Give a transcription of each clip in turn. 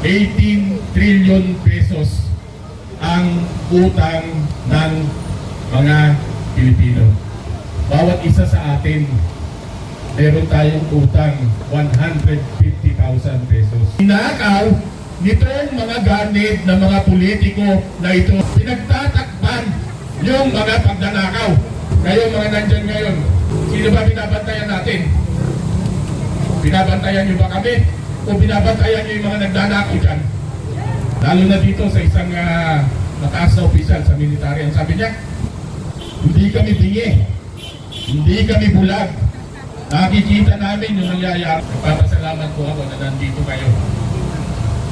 18 trillion pesos ang utang ng mga Pilipino. Bawat isa sa atin, meron tayong utang 150,000 pesos. Inakaw nitong mga ganit ng mga politiko na ito, pinagtatakpan yung mga pagdanakaw. Kayo mga nandyan ngayon, sino ba binabantayan natin? Binabantayan nyo ba kami? O binabantayan nyo yung mga nagdanakaw dyan? Lalo na dito sa isang mataas na opisyal sa military. Ang sabi niya, hindi kami bingi, hindi kami bulag. Nakikita namin yung nangyayari. Nagpapasalamat po ako na nandito kayo.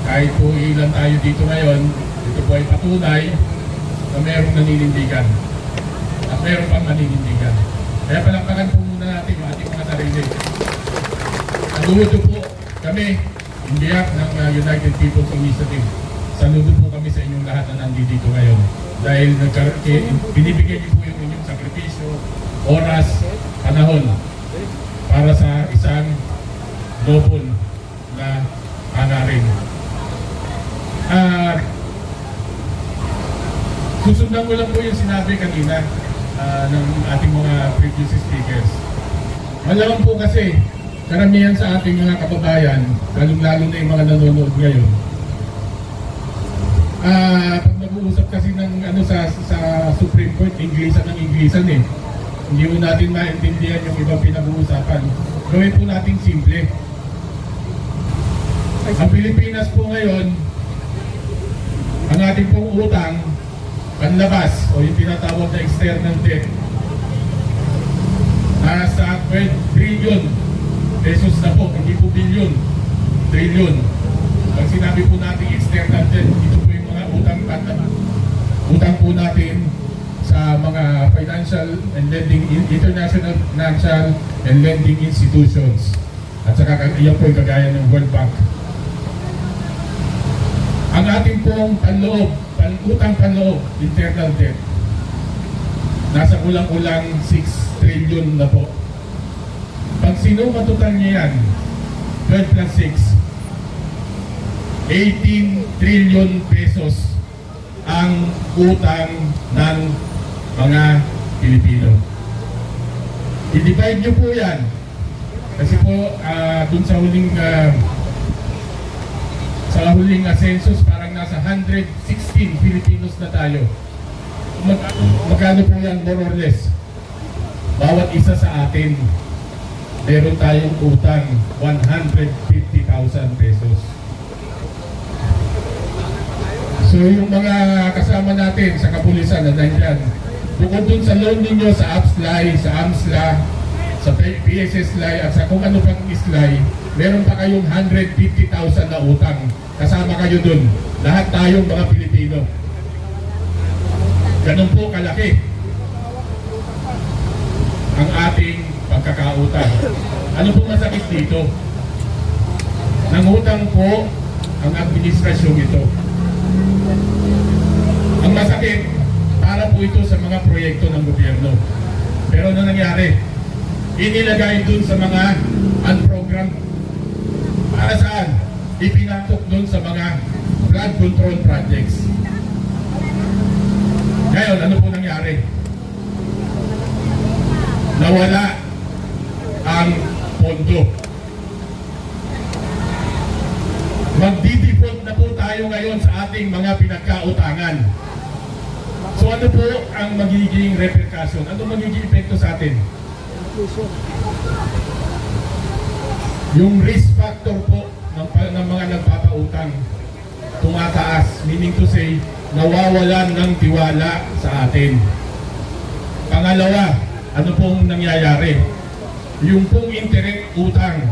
Kahit po ilan tayo dito ngayon, ito po ay patunay na mayroong naninindigan. At mayroong pang maninindigan. Kaya palakpakan po muna natin yung ating mga sarili. Saludo po kami, in behalf ng United People's Initiative. Saludo po kami sa inyong lahat na nandito ngayon. Dahil binibigyan niyo po yung inyong sakripisyo, oras, panahon para sa isang noble na hangarin. Susundan ko lang po yung sinabi kanina ng ating mga previous speakers. Malamang po kasi karamihan sa ating mga kababayan, lalong-lalo na yung mga nanonood ngayon, pag nag-uusap kasi ng sa Supreme Court, Inglesan ng Inglesan eh. Hindi mo natin maintindihan yung ibang pinag-uusapan. Gawin po natin simple. Ang Pilipinas po ngayon, ang ating pong utang, panlabas o yung tinatawag na external debt, nasa 12 trillion pesos na po, hindi po billion, trillion. Pag sinabi po natin external debt, ito po yung mga utang po natin sa mga financial and lending, international financial and lending institutions. At saka iyan po yung kagaya ng World Bank. Ang ating pong utang panloob, internal debt, nasa kulang-kulang 6 trillion na po. Pag sinumatotal niya yan, 12 plus 6, 18 trillion pesos ang utang ng mga Pilipino. I-divide nyo po yan. Kasi po, dun sa huling census, parang nasa 116 Filipinos na tayo. Magkano po yan, more or less? Bawat isa sa atin, meron tayong utang 150,000 pesos. So yung mga kasama natin sa kapulisan na nandyan, bukod dun sa loan ninyo sa APSLAI, sa AMSLA, sa PSSLAI at sa kung ano pang ISLAI, meron pa kayong 150,000 na utang. Kasama kayo dun. Lahat tayong mga Pilipino. Ganun po kalaki ang ating pagkakautang. Ano po masakit dito? Nangutang po ang administrasyong ito. Ang masakit, para po ito sa mga proyekto ng gobyerno. Pero ano nangyari? Inilagay dun sa mga unprogrammed. Para saan? Ipinatok dun sa mga flood control projects. Ngayon, ano po nangyari? Nawala ang pondo. Magdi-default na po tayo ngayon sa ating mga pinagkautangan. So ano po ang magiging repercussion? Ano magiging epekto sa atin? Yung risk factor po ng mga nagpapautang tumataas, meaning to say, nawawalan ng tiwala sa atin. Pangalawa, ano pong nangyayari? Yung pong interest utang,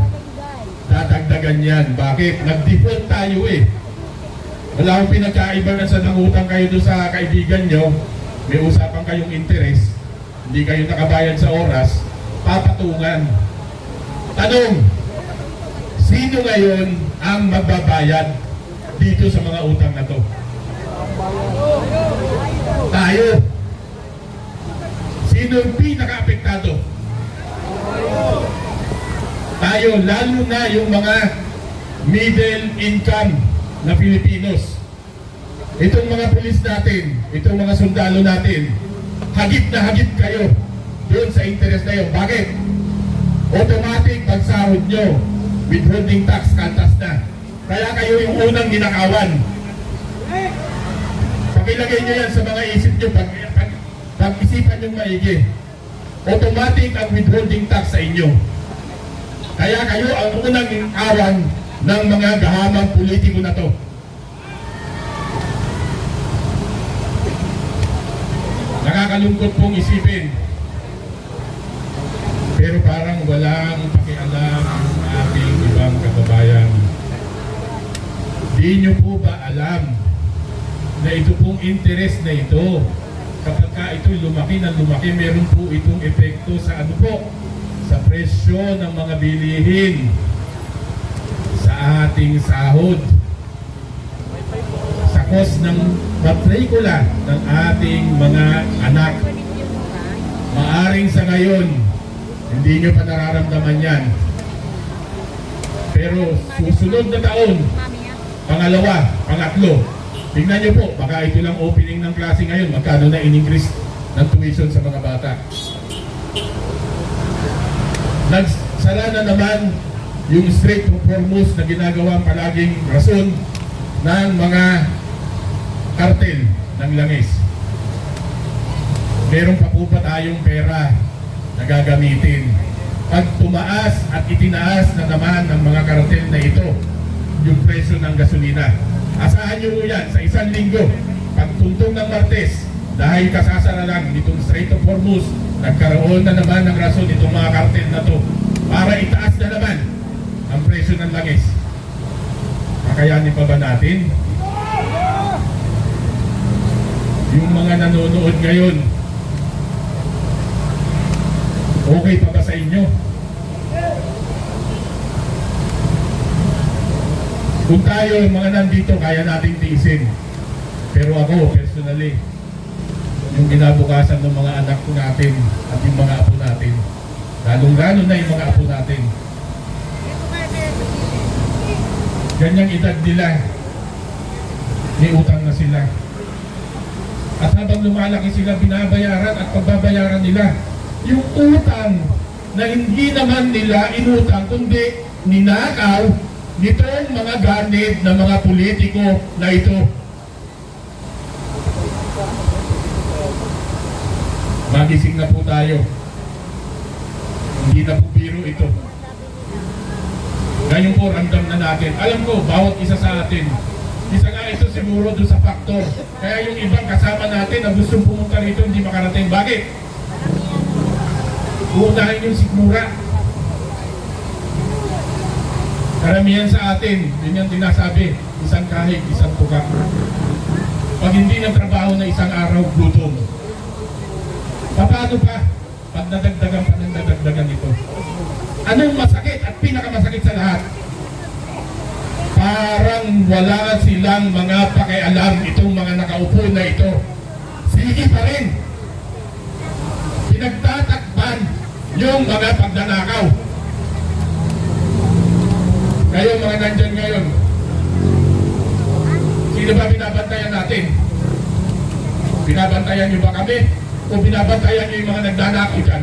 dadagdagan yan. Bakit? Nag-default tayo eh. Wala akong pinagkaiba na sa nangutang kayo doon sa kaibigan nyo, may usapan kayong interest, hindi kayo nakabayad sa oras, papatungan. Tanong, sino ngayon ang magbabayad dito sa mga utang na to? Tayo. Sino ang pinaka-apektado? Tayo, lalo na yung mga middle income na Pilipinos. Itong mga pulis natin, itong mga sundalo natin, hagip na hagip kayo doon sa interes na yun. Bakit? Automatic pagsahod nyo, withholding tax, kaltas na. Kaya kayo yung unang ninakawan. Pakilagay nyo yan sa mga isip nyo, pag-isipan nyo maigi. Automatic ang withholding tax sa inyo. Kaya kayo ang unang ninakawan ng mga gahamang politiko na to. Nakakalungkot pong isipin. Pero parang walang pakialam ang ating ibang kababayan. Di nyo po ba alam na ito pong interest na ito, kapag ka ito'y lumaki ng lumaki, meron po itong epekto sa ano po, sa presyo ng mga bilihin, sa ating sahod, sa cost ng matrikula ng ating mga anak. Maaring sa ngayon, hindi nyo pa nararamdaman yan. Pero susunod na taon, pangalawa, pangatlo, tingnan nyo po, baka ito lang opening ng klase ngayon, magkano na in-increase ng tuition sa mga bata. Nagsala na naman yung Strait of Hormuz na ginagawang palaging rason ng mga kartel ng langis. Meron pa po ba tayong pera na gagamitin? Pag tumaas at itinaas na naman ng mga kartel na ito yung presyo ng gasolina, asahan nyo po yan sa isang linggo, pagtuntong ng Martes, dahil kasasara lang nitong Strait of Hormuz, nagkaroon na naman ng rason itong mga kartel na to para itaas na naman ang presyo ng langis. Kakayanin pa ba natin? Yung mga nanonood ngayon, okay pa ba sa inyo? Kung tayo, mga nandito, kaya nating tiisin. Pero ako, personally, yung kinabukasan ng mga anak ko natin at yung mga apo natin, lalong-lalo na yung mga apo natin, ganyang edad nila, may utang na sila. At habang lumalaki sila, binabayaran at pagbabayaran nila yung utang na hindi naman nila inutang, kundi ninakaw nitong mga ganid ng mga politiko na ito. Magising na po tayo. Hindi na po biro ito. Ngayon po, ramdam na natin. Alam ko, bawat isa sa atin, isa nga ito siguro doon sa faktor. Kaya yung ibang kasama natin na gustong pumunta rito, hindi makarating. Bakit? Uunahin yung sikmura. Karamihan sa atin, yun yung tinasabi, isang kahig, isang tukak. Pag hindi ng trabaho na isang araw, gutom. Paano pa? Pag nadagdagan pa ng nadagdagan ito. Anong masakit at pinakamasakit sa lahat? Parang wala silang mga pakialam itong mga nakaupo na ito. Sige pa rin. Pinagtatakpan yung mga pagnanakaw. Kayo mga nandyan ngayon, sino ba binabantayan natin? Binabantayan nyo ba kami? O binabantayan nyo yung mga nagdanakaw dyan?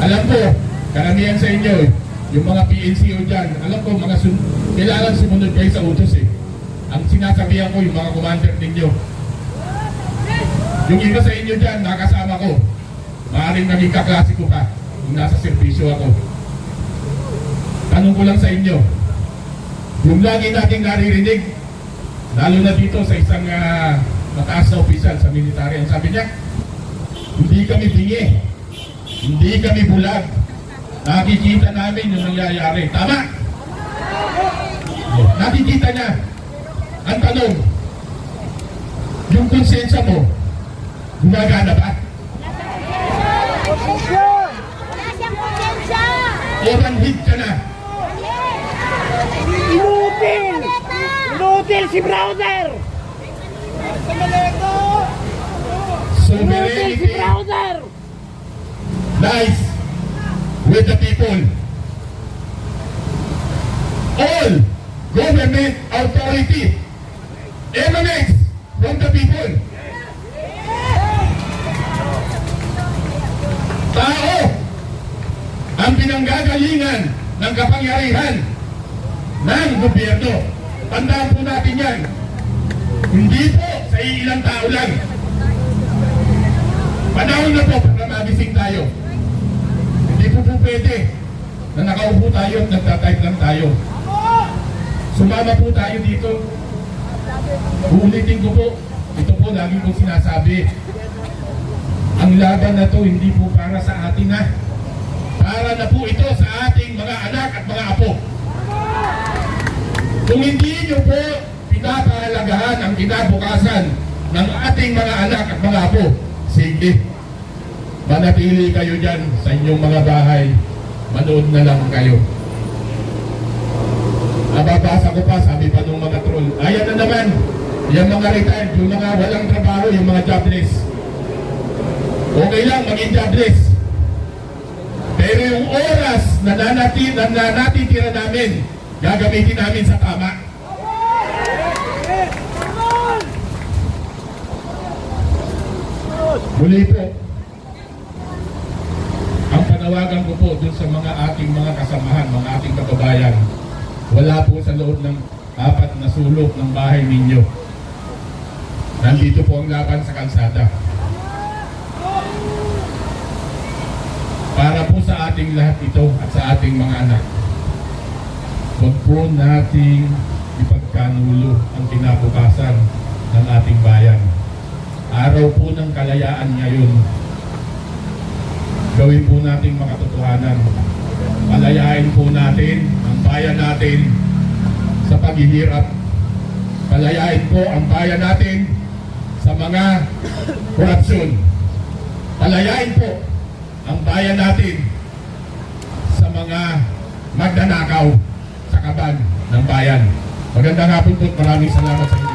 Alam ko, karamihan sa inyo, yung mga PNCO dyan, alam ko, kailangan sumunod kayo sa utos eh. Ang sinasabihan ko, yung mga commander ninyo. Yung iba sa inyo dyan, nakasama ko. Maaaring naging kaklase ko pa kung nasa servisyo ako. Tanong ko lang sa inyo, yung lagi nating naririnig, lalo na dito sa isang mataas na opisyal sa military, ang sabi niya, hindi kami bingi, hindi kami bulag, nakikita namin yung nangyayari. Tama? Nakikita niya. Ang tanong, yung konsensya mo, gumagana ba? O ranhid ka na? Inutil! Inutil si brother! Inutil si Sovereignty brother! lies with the people. All government authority emanates from the people. Tao ang pinanggagalingan ng kapangyarihan ng gobyerno. Tandaan po natin yan. Hindi po sa ilang tao lang. Panahon na po para magising tayo. Hindi po pwede na nakaupo tayo at nagtatype lang tayo. Sumama po tayo dito. Uulitin ko po. Ito po lagi kong sinasabi. Ang laban na to hindi po para sa atin na. Para na po ito sa ating mga anak at mga apo. Kung hindi nyo po pinapahalagahan ang kinabukasan ng ating mga anak at mga apo, sige, manatili kayo dyan sa inyong mga bahay. Manood na lang kayo. Nababasa ko pa, sabi pa nung mga troll, ayan na naman, yung mga retired, yung mga walang trabaho, yung mga jobless. Okay lang, maging jobless. Pero yung oras na natitira namin, gagamitin namin sa tama. Muli po, ang panawagan ko po dun sa mga ating mga kasamahan, mga ating kababayan, wala po sa loob ng 4 na sulok ng bahay ninyo. Nandito po ang laban sa kalsada. Para po sa ating lahat ito at sa ating mga anak. Huwag po nating ipagkanulo ang kinabukasan ng ating bayan. Araw po ng kalayaan ngayon. Gawin po nating makatotohanan. Palayain po natin ang bayan natin sa paghihirap. Palayain po ang bayan natin sa mga korupsyon. Palayain po ang bayan natin sa mga magnanakaw sa kaban ng bayan. Magandang hapon po. Maraming salamat sa inyo.